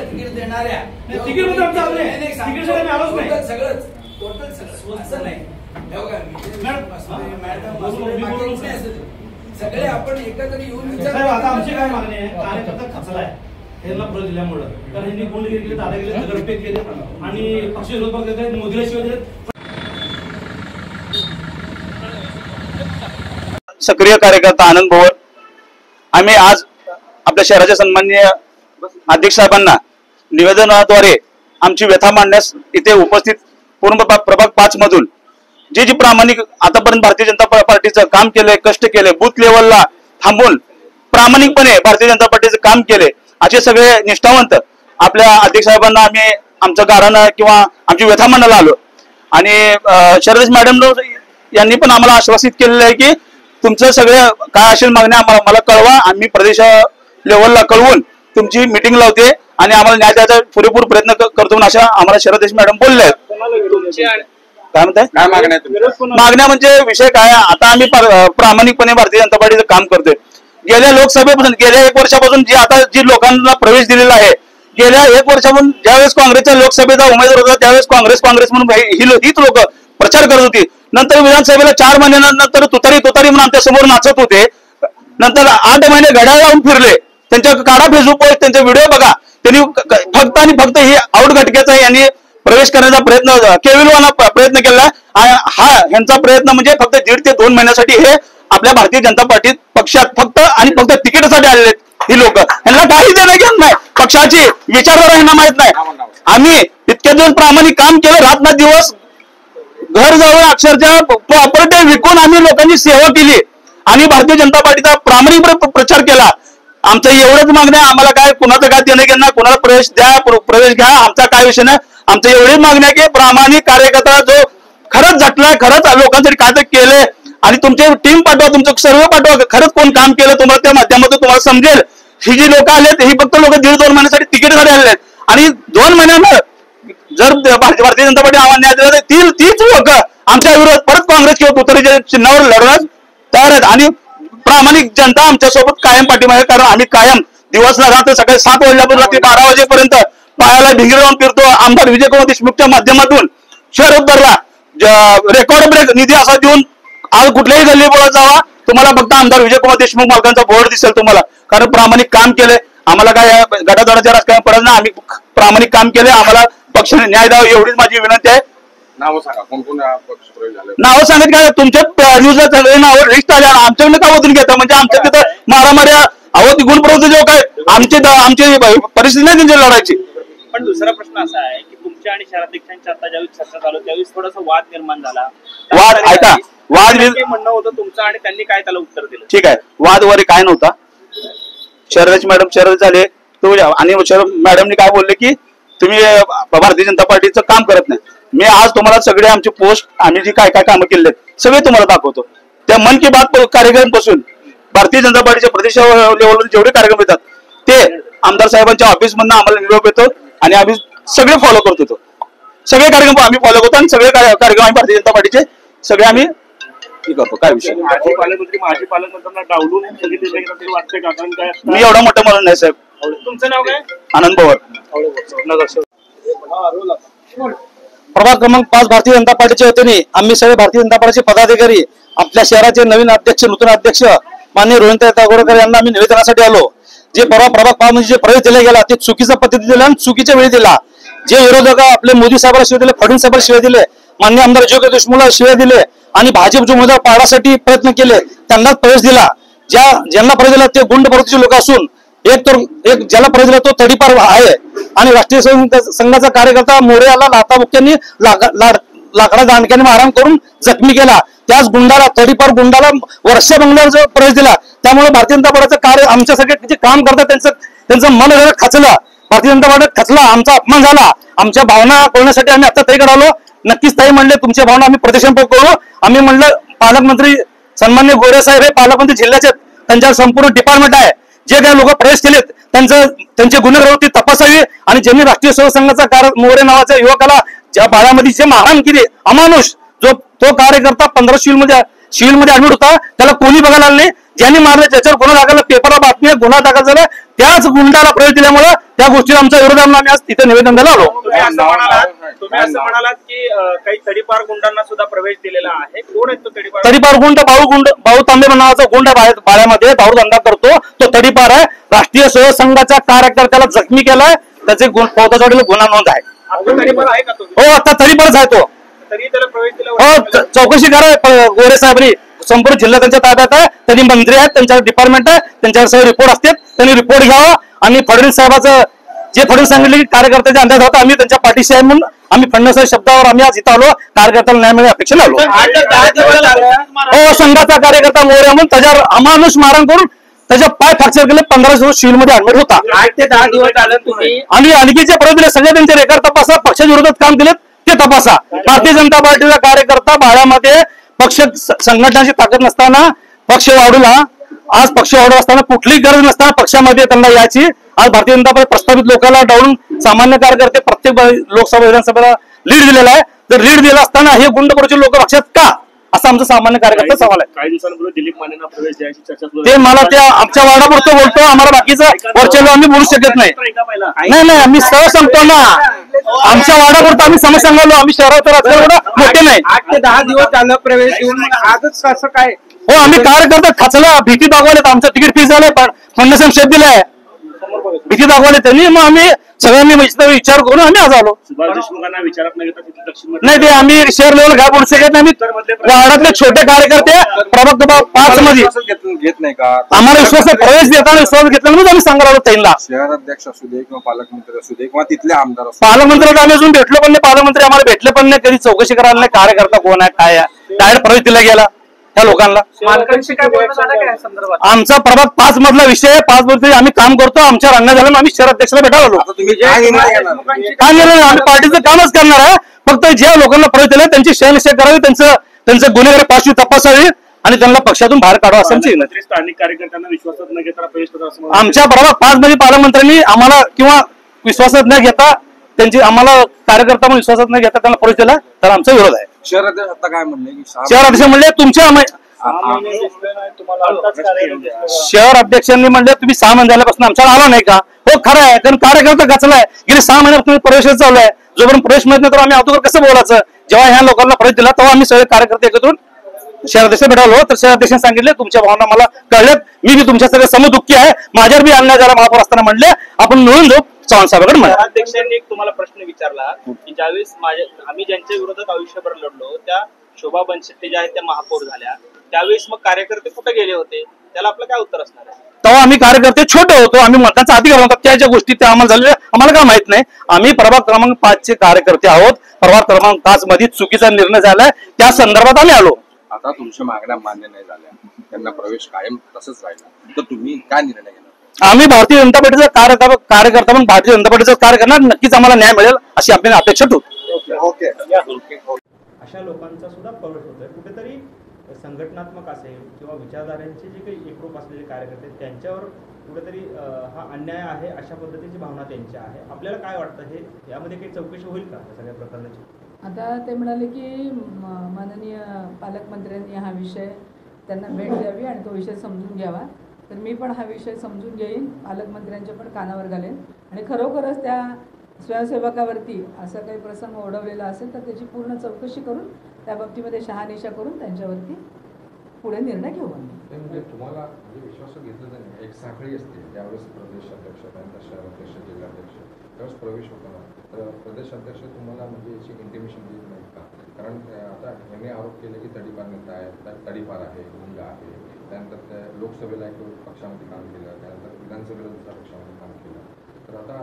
Ticket देणाऱ्या ticket सगळंच total सगळं असं नाही सगळे आपण एकत्र येऊन आता आमची काय मागणी आहे, कार्यकर्ता खचला आहे यांना प्रत दिल्यामुळं, तर यांनी गुंडगिरी केली, दादा केले, दगडफेक केले आणि पक्ष विरोध पक्ष मोदीला शिवाय दिले. सक्रिय कार्यकर्ता आनंद भोवर, आम्ही आज आपल्या शहराच्या सन्माननीय अध्यक्ष साहेबांना निवेदनाद्वारे आमची व्यथा मांडण्यास इथे उपस्थित पूर्ण प्रभाग 5 मधून जी प्रामाणिक आतापर्यंत भारतीय जनता पार्टीचं काम केलंय, कष्ट केले, बूथ लेवलला थांबून प्रामाणिकपणे भारतीय जनता पार्टीचं काम केले असे सगळे निष्ठावंत आपल्या अध्यक्ष साहेबांना आम्ही आमचं गारानं किंवा आमची व्यथा मांडायला आलो. आणि शरद मॅडम यांनी पण आम्हाला आश्वासित केलेलं आहे की तुमचं सगळं काय असेल मागण्या मला कळवा, आम्ही प्रदेश लेवलला कळवून तुमची मिटिंग लावते आणि आम्हाला न्याय द्यायचा पुरेपूर प्रयत्न करतो अशा आम्हाला शरद मॅडम बोलले आहेत. काय म्हणताय मागण्या म्हणजे विषय काय, आता आम्ही प्रामाणिकपणे भारतीय जनता पार्टीचं काम करतोय. गेल्या लोकसभेपासून गेल्या 1 वर्षापासून जी लोकांना प्रवेश दिलेला आहे, गेल्या 1 वर्षापासून ज्यावेळेस काँग्रेसच्या लोकसभेचा उमेदवार होता त्यावेळेस काँग्रेस म्हणून हीच लोक प्रचार करत होती. नंतर विधानसभेला 4 महिन्यानंतर तुतारी म्हणून आमच्या समोर नाचत होते. नंतर 8 महिने घड्याळ लावून फिरले. त्यांच्या काढा फेसबुकवर त्यांचे व्हिडिओ बघा. त्यांनी फक्त आणि फक्त ही आउट घटकेचा यांनी प्रवेश करण्याचा प्रयत्न केविलवाना प्रयत्न केला. हा ह्यांचा प्रयत्न म्हणजे फक्त 1.5 ते 2 महिन्यासाठी हे आपल्या भारतीय जनता पार्टी पक्षात फक्त आणि फक्त तिकीटसाठी आलेले ही लोक. यांना काही देणं घेत नाही, पक्षाची विचारधारा यांना माहित नाही. आम्ही इतके दिवस प्रामाणिक काम केलं, रात्र दिवस घर जाऊन अक्षरशः प्रॉपर्टी विकून आम्ही लोकांची सेवा केली आणि भारतीय जनता पार्टीचा प्रामाणिकपणे प्रचार केला. आमचं एवढंच मागण्या, आम्हाला काय कुणाचं काय देणं घेणं, कुणाला प्रवेश द्या, प्रवेश घ्या, आमचा काय विषय नाही. आमचं एवढीच मागण्या की प्रामाणिक कार्यकर्ता जो खरंच झटलाय, खरंच लोकांसाठी काय तर केलंय आणि तुमची टीम पाठवा, तुमचं सर्व पाठवा, खरंच कोण काम केलं तुम्हाला त्या माध्यमातून तुम्हाला समजेल. ही जी लोक आलेत ही फक्त लोक 1.5-2 महिन्यासाठी तिकीटसाठी आलेले आहेत आणि 2 महिन्यानं जर भारतीय जनता पार्टी आव्हान न्याय दिला तर तीच लोक आमच्या विरोधात परत काँग्रेस किंवा तुतारीच्या चिन्हावर लढवण्यास तयार आहेत. आणि प्रामाणिक जनता आमच्यासोबत कायम पाठीमागे, कारण आम्ही कायम दिवसला रात्र सकाळी 7 वाजल्यापासून रात्री 12 वाजेपर्यंत पायाला भिंगरी लावून फिरतो. आमदार विजयकुमार देशमुखच्या माध्यमातून शहर उत्तरला रेकॉर्ड ब्रेक निधी असा देऊन आज कुठल्याही गल्ली बोलत जावा, तुम्हाला फक्त आमदार विजयकुमार देशमुख मालकांचा बोर्ड दिसेल तुम्हाला. कारण प्रामाणिक काम केले, आम्हाला काय गटातोडाच्या राजकारण पडत नाही. आम्ही प्रामाणिक काम केले, आम्हाला पक्षाने न्याय द्यावा एवढीच माझी विनंती आहे. नाव सांगा कोण कोण नाव सांगत काय तुमच्या न्यूजला नाव लिस्ट आल्या, आमच्याकडे का ओतून घेता म्हणजे आमच्या तिथं मारामाऱ्या अहो गुणप्रवृत्ती लोक आहेत, आमची परिस्थिती नाही त्यांची लढायची. पण दुसरा प्रश्न असा आहे की तुमच्या आणि शहराध्यक्षांच्या आता ज्यावेळी चर्चा चालू त्यावेळेस थोडासा वाद निर्माण झाला. वाद ऐका, वाद म्हणणं होतं तुमचं आणि त्यांनी काय त्याला उत्तर दिलं. ठीक आहे, वाद वगैरे काय नव्हता. शरद मॅडम शरद झाले तो आणि मॅडमनी काय बोलले की तुम्ही भारतीय जनता पार्टीचं काम करत नाही. मी आज तुम्हाला सगळे आमचे पोस्ट आम्ही जी काय काय कामं केले सगळे तुम्हाला दाखवतो. त्या मन की बात कार्यक्रम पासून भारतीय जनता पार्टीच्या प्रदेश लेवलवर जेवढे कार्यक्रम येतात ते आमदार साहेबांच्या ऑफिस मधून आम्हाला निरोप येतो आणि आम्ही सगळे फॉलो करतो. सगळे कार्यक्रम आम्ही फॉलो करतो आणि सगळे कार्यक्रम आम्ही भारतीय जनता पार्टीचे सगळे आम्ही करतो. काय विषय माजी पालकमंत्र्यांना डावलून वाटतंय का? मी एवढा मोठं म्हणून नाही साहेब. तुमचं नाव काय? आनंद भोवर, प्रभाग क्रमांक 5 भारतीय जनता पार्टीच्या वतीने आम्ही सगळे भारतीय जनता पार्टीचे पदाधिकारी आपल्या शहराचे नवीन अध्यक्ष नूतन अध्यक्ष माननीय रोहिणताई दाभोळकर यांना आम्ही निवेदनासाठी आलो. जे परवा प्रभाग 5 मध्ये जे प्रवेश दिला गेला ते चुकीच्या पद्धतीने दिला आणि चुकीच्या वेळी दिला. जे विरोधक आपले मोदी साहेबांना शिवाय दिले, फडणवीस साहेबांना शिवाय दिले, माननीय आमदार विजय देशमुखला शिवाय दिले आणि भाजपचे उमेदवार पाडण्यासाठी प्रयत्न केले त्यांनाच प्रवेश दिला. ज्यांना प्रवेश दिला ते गुंड प्रवृत्तीचे लोक असून एक ज्याला प्रवेश दिला तो तडीपार आहे आणि राष्ट्रीय संघाचा कार्यकर्ता मोरेला लाथाबुक्क्यांनी लाकडा दांडक्याने मारहाण करून जखमी केला. त्याच गुंडाला तडीपार गुंडाला वर्षा बंगल्यावर जो प्रवेश दिला. त्यामुळे भारतीय जनता पार्टीचं कार्य आमच्यासाठी जे काम करतात त्यांचं मन खचलं. भारतीय जनता पार्टीत खचला, आमचा अपमान झाला. आमच्या भावना कळण्यासाठी आम्ही आता ताईकडे आलो. नक्कीच ताई म्हणले तुमच्या भावना आम्ही प्रदर्शन करू. आम्ही म्हणलं पालकमंत्री सन्मान्य गोरे साहेब हे पालकमंत्री जिल्ह्याचे त्यांच्यावर संपूर्ण डिपार्टमेंट आहे. जे काही लोक प्रवेश केलेत त्यांची गुन्हे प्रवृत्ती तपासावी आणि ज्यांनी राष्ट्रीय सेवक संघाचा मोरे नावाच्या युवकाला ज्या भाड्यामध्ये जे मारहाण केली अमानुष, जो तो कार्यकर्ता 15 सिव्हिलमध्ये ऍडमिट होता, त्याला कोणी बघायला आले नाही. ज्यांनी मारलं त्याच्यावर गुन्हा दाखल, पेपरला बातमी गुन्हा दाखल झाला, त्याच गुंडाला प्रवेश दिल्यामुळे त्या गोष्टीला आमच्या विरोधात आम्ही आज तिथे निवेदन द्यायला आलो. तुम्ही असं म्हणालात की काही तडीपार गुंडांना सुद्धा प्रवेश दिलेला आहे. कोण आहेत तो तडीपार? तडीपार गुंड भाऊ तांबे नावाचा गुंड बाळ्यामध्ये दारू धंदा करतो, तो तडीपार आहे. राष्ट्रीय सेवा संघाच्या कार्यकर्त्याला जखमी केलाय, त्याचे फौजदारीला गुन्हा नोंद आहे. तडीपार आहे का तो? हो, आता तडीपारच आहे तो. तरी त्याला प्रवेश दिला? हो, चौकशी करा गोरे साहेबांनी. संपूर्ण जिल्हा त्यांच्या ताब्यात आहे, त्यांनी मंत्री आहेत, त्यांच्यावर डिपार्टमेंट आहे, त्यांच्यावर सगळे रिपोर्ट असतात, त्यांनी रिपोर्ट घ्यावा. आणि फडणवीस साहेबाचं जे फडणवीस सांगितले की कार्यकर्त्याच्या अंदाज होता, आम्ही त्यांच्या पाठीशी आहे म्हणून आम्ही फडणवीस शब्दावर आम्ही आज इथं आलो, कार्यकर्त्याला न्याय मिळेल अपेक्षेने आलो. हो, संघाचा कार्यकर्ता मोर्या म्हणून त्याच्यावर अमानुष मारण करून त्याच्या पाय फ्रॅक्चर केले, 15 दिवस सिव्हिल मध्ये ऍडमिट होता. 8 ते 10 दिवस झालं तुम्ही आणि आणखीचे परत दिले, सगळे त्यांचे रेकॉर्ड तपासा, पक्षाच्या विरोधात काम केले ते तपासा. भारतीय जनता पार्टीचा कार्यकर्ता बाळ्यामध्ये पक्ष संघटनाची ताकद नसताना पक्ष वाढूला, आज पक्ष वाढू असताना कुठलीही गरज नसताना पक्षामध्ये त्यांना याची, आज भारतीय जनता पार्टी प्रस्थापित लोकांना डावून सामान्य कार्यकर्ते प्रत्येक लोकसभा विधानसभेला लीड दिलेला आहे. तर लीड दिला असताना हे गुंडखोरीचे लोक पक्षात का, असं आमचं सामान्य कार्यकर्ता सवाल आहे. काही दिवसांपूर्वी दिलीप मानेंना प्रवेश द्यायची चर्चा सुरू ते मला त्या आमच्या वार्डापुरतं बोलतो, आम्हाला बाकीचं वरच्या आम्ही बोलू शकत नाही. नाही, आम्ही सहज सांगतो ना, आमच्या वार्डापुरतं आम्ही समस्या सांगालो, आम्ही शहरात राजकारण मोठे नाही. 8 ते 10 दिवस झालं प्रवेश देऊन, आजच कसं काय? हो, आम्ही कार्यकर्ता खचला, भीती दाखवलेत, आमचं तिकीट फिक्स झालंय, पण फडणवीस शेत दिलाय, भीती दाखवले त्यांनी. मग आम्ही सगळ्यांनी विचार करून आम्ही आज आलो. सुभाष देशमुखांना विचारात न घेता तिथे दक्षिण नाही, ते आम्ही शहर लेवल काय बोलू शकत नाही. आम्ही वार्डातले छोटे कार्यकर्ते प्रभाग 5 मध्ये घेत नाही का? आम्हाला विश्वास प्रवेश देताना विश्वास घेतला म्हणून आम्ही सांगायला आलो त्यांना. शहर अध्यक्ष असू दे किंवा पालकमंत्री असू दे किंवा तिथले आमदार असू दे, पालकमंत्र्याला आम्ही अजून भेटलो पण नाही, पालकमंत्री आम्हाला भेटले पण नाही, कधी चौकशी करायला नाही, कार्यकर्ता कोण आहे काय आहे, डायरेक्ट प्रवेश दिला गेला त्या लोकांना. मालकांशी काय बोलणं झालं काय संदर्भात? आमचा प्रभाग 5 मधला विषय आहे, 5 मध्ये आम्ही काम करतो, आमच्या रंगा झालं आम्ही शहर अध्यक्षाला भेटायला आलो. आता तुम्ही काय निर्णय घेणार? काय निर्णय, आम्ही पार्टीचं कामच करणार आहे. फक्त ज्या लोकांना प्रवेश दिला त्यांची शहनिश्चय करावी, त्यांचं गुन्हेगारी पार्श्वी तपासावी आणि त्यांना पक्षातून बाहेर काढावं असं आमची विनंती. स्थानिक कार्यकर्त्यांना विश्वासात न घेता प्रवेश करतात असं मला आमच्या प्रभाग 5 मध्ये पालकमंत्र्यांनी आम्हाला किंवा विश्वासात न घेता त्यांची आम्हाला कार्यकर्ता म्हणून विश्वासात न घेता त्यांना प्रवेश दिला तर आमचा विरोध आहे. शहर अध्यक्ष आता काय म्हणले की शहर अध्यक्ष म्हणले तुमच्या शहर अध्यक्षांनी म्हणले तुम्ही 6 महिने झाल्यापासून आमच्याला आला नाही का? हो, खरं आहे, कारण कार्यकर्ता गचलाय, गेले 6 महिन्यापासून प्रवेश चालू आहे. जोपर्यंत प्रवेश मिळत नाही तर आम्ही अगोदर कसं बोलायचं? जेव्हा ह्या लोकांना प्रवेश दिला तेव्हा आम्ही सगळे कार्यकर्ते एकत्र शहराध्यक्ष भेटालो, तर शहराध्यक्षांनी सांगितले तुमच्या भावना मला कळल्यात, मी तुमच्या सगळे समदुःखी आहे, माझ्यावर बी अन्याय झाला महापौर असताना म्हणले आपण मिळून जाऊ चव्हाण साहेबांकडे म्हणा. अध्यक्षांनी एक तुम्हाला प्रश्न विचारला की ज्यावेळेस आम्ही ज्यांच्या विरोधात आयुष्यभर लढलो त्या शोभा बनशेट्टी ज्या आहेत त्या महापौर झाल्या, त्यावेळेस मग कार्यकर्ते कुठे गेले होते? त्याला आपलं काय उत्तर असणार आहे? तेव्हा आम्ही कार्यकर्ते छोटे होतो, आम्ही मतदानाचा अधिकार होता, त्या ज्या गोष्टी त्या आम्हाला झालेल्या आम्हाला काय माहित नाही. आम्ही प्रभाग क्रमांक 5 चे कार्यकर्ते आहोत. प्रभाग क्रमांक 5 मध्ये चुकीचा निर्णय झालाय, त्या संदर्भात आम्ही आलो. आता तुमच्या मागण्या मान्य नाही झाल्या, त्यांना प्रवेश कायम तसंच राहिला, तर तुम्ही काय निर्णय घेणार? आम्ही भारतीय जनता पार्टीचा कार्यकर्ता म्हणून भारतीय जनता पार्टीचा कार्य करणार, नक्कीच आम्हाला न्याय मिळेल अशी आपल्याला अपेक्षा ठेवू. अशा लोकांचा सुद्धा प्रवेश होतोय. कुठेतरी संघटनात्मक असेल किंवा विचारधारांचे जे काही एकरूप असलेले कार्यकर्ते आहेत, त्यांच्यावर कुठेतरी हा अन्याय आहे अशा पद्धतीची भावना त्यांची आहे. आपल्याला काय वाटतं, हे यामध्ये काही चौकशी होईल का सगळ्या प्रकरणाची? आता ते म्हणाले की माननीय पालकमंत्र्यांनी हा विषय त्यांना भेट द्यावी आणि तो विषय समजून घ्यावा. तर मी पण हा विषय समजून घेईन, पालकमंत्र्यांच्या पण कानावर घालेन आणि खरोखरच त्या स्वयंसेवकावरती असा काही प्रसंग ओढवलेला असेल तर त्याची पूर्ण चौकशी करून त्या बाबतीमध्ये शहानिशा करून त्यांच्यावरती पुढे निर्णय घेऊ. म्हणजे तुम्हाला म्हणजे विश्वासात घेतलं जाईल, एक साखळी असते ज्यावेळेस प्रदेशाध्यक्ष, त्यानंतर शहराध्यक्ष, जिल्हाध्यक्ष, त्यावेळेस प्रवेश होतो ना, तर प्रदेशाध्यक्ष तुम्हाला म्हणजे याची इंटिमेशन देत नाहीत का? कारण आता ह्याने आरोप केले की तडीपार नेता आहे, तडीपार आहे, गुंड आहे, त्यानंतर लोकसभेला एक पक्षामध्ये काम केलं, त्यानंतर विधानसभेला दुसऱ्या पक्षामध्ये काम केलं, तर आता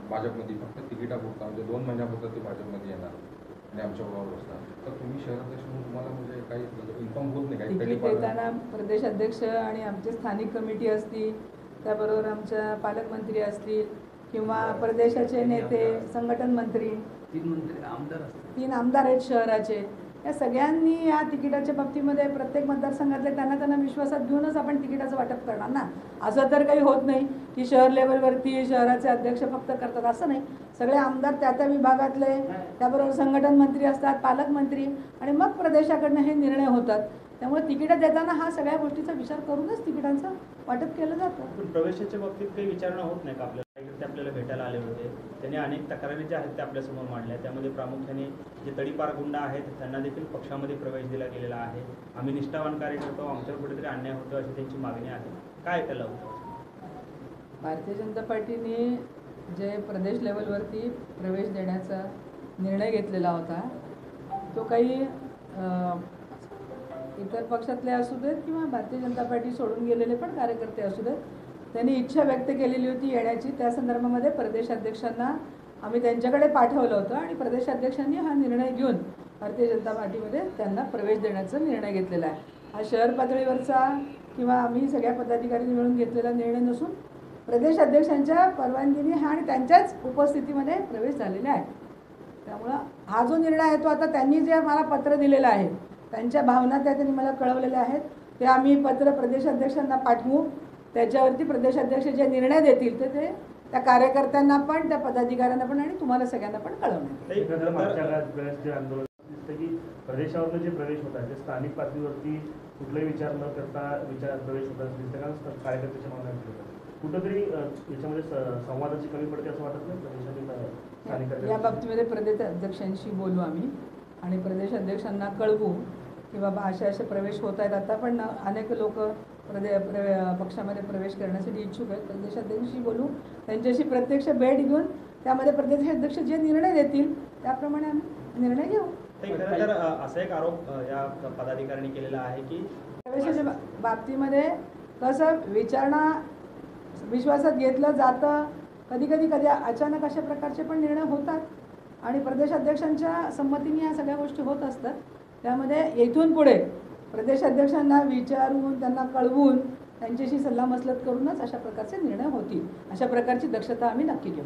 भाजपमध्ये फक्त तिकिटापुरता म्हणजे 2 महिन्यापुरता ते भाजपमध्ये येणार आणि आमच्या बरोबर बसणार, तर तुम्ही शहराध्यक्ष म्हणून तुम्हाला म्हणजे काही इन्फॉर्म होत नाही? तिकीट देताना प्रदेशाध्यक्ष आणि आमचे स्थानिक कमिटी असतील, त्याबरोबर आमच्या पालकमंत्री असतील किंवा प्रदेशाचे नेते, संघटन मंत्री, 3 आमदार आहेत शहराचे, या सगळ्यांनी या तिकिटाच्या बाबतीमध्ये प्रत्येक मतदारसंघातले त्यांना विश्वासात घेऊनच आपण तिकिटाचं वाटप करणार ना. असं तर काही होत नाही की शहर लेवलवरती शहराचे अध्यक्ष फक्त करतात, असं नाही. सगळे आमदार त्या विभागातले, त्याबरोबर संघटन मंत्री असतात, पालकमंत्री, आणि मग प्रदेशाकडनं हे निर्णय होतात. त्यामुळे तिकीटं देताना हा सगळ्या गोष्टीचा विचार करूनच तिकिटांचं वाटप केलं जातं. पण प्रवेशाच्या बाबतीत काही विचारणा होत नाही का आपल्याला? ते आपल्याला भेटायला आले होते, त्यांनी अनेक तक्रारी ज्या आहेत त्या आपल्यासमोर मांडल्या. त्यामध्ये प्रामुख्याने जे तडीपार गुंड आहेत त्यांना देखील पक्षामध्ये प्रवेश दिला गेलेला आहे. आम्ही निष्ठावान कार्य करतो, आमच्यावर कुठेतरी अन्याय होतो अशी त्यांची मागणी आहे. काय त्याला भारतीय जनता पार्टीने जे प्रदेश लेवलवरती प्रवेश देण्याचा निर्णय घेतलेला होता तो काही इतर पक्षातले असू देत किंवा भारतीय जनता पार्टी सोडून गेलेले पण कार्यकर्ते असू देत, त्यांनी इच्छा व्यक्त केलेली होती येण्याची. त्या संदर्भामध्ये प्रदेशाध्यक्षांना आम्ही त्यांच्याकडे पाठवलं होतं आणि प्रदेशाध्यक्षांनी हा निर्णय घेऊन भारतीय जनता पार्टीमध्ये त्यांना प्रवेश देण्याचा निर्णय घेतलेला आहे. हा शहर पातळीवरचा किंवा आम्ही सगळ्या पदाधिकाऱ्यांनी मिळून घेतलेला निर्णय नसून प्रदेशाध्यक्षांच्या परवानगीने हा आणि त्यांच्याच उपस्थितीमध्ये प्रवेश झालेला आहे. त्यामुळं हा जो निर्णय आहे तो आता त्यांनी जे मला पत्र दिलेलं आहे, त्यांच्या भावना त्या त्यांनी मला कळवलेल्या आहेत, ते आम्ही पत्र प्रदेशाध्यक्षांना पाठवू. त्याच्यावरती प्रदेशाध्यक्ष जे निर्णय देतील ते त्या कार्यकर्त्यांना पण, त्या पदाधिकाऱ्यांना पण आणि तुम्हाला सगळ्यांना पण कळवणार. मागच्या काळात जे आंदोलन दिसतं की प्रदेशावरनं जे प्रवेश होतात ते स्थानिक पातळीवरती कुठलाही विचार न करता प्रवेश होतात दिसतं का? कार्यकर्त्याच्या मागण्या होतात कुठंतरी याच्यामध्ये संवादाची कमी पडते असं वाटत नाही प्रदेशातील? या बाबतीमध्ये प्रदेशाध्यक्षांशी बोलू आम्ही आणि प्रदेशाध्यक्षांना कळवू की बाबा असे प्रवेश होत आहेत. आता पण अनेक लोक पक्षामध्ये प्रवेश करण्यासाठी इच्छुक आहेत. प्रदेशाध्यक्षांशी बोलू, त्यांच्याशी प्रत्यक्ष भेट घेऊन त्यामध्ये प्रदेशाध्यक्ष जे निर्णय देतील त्याप्रमाणे आम्ही निर्णय घेऊ. खरं तर असा एक आरोप या पदाधिकाऱ्यांनी केलेला आहे की प्रवेशाच्या बाबतीमध्ये कसं विचारणा विश्वासात घेतलं जातं, कधी अचानक अशा प्रकारचे पण निर्णय होतात आणि प्रदेशाध्यक्षांच्या संमतीने या सगळ्या गोष्टी होत असतात. त्यामध्ये इथून पुढे प्रदेशाध्यक्षांना विचारून, त्यांना कळवून, त्यांच्याशी सल्लामसलत करूनच अशा प्रकारचे निर्णय होतील. अशा प्रकारची दक्षता आम्ही नक्की घेऊ.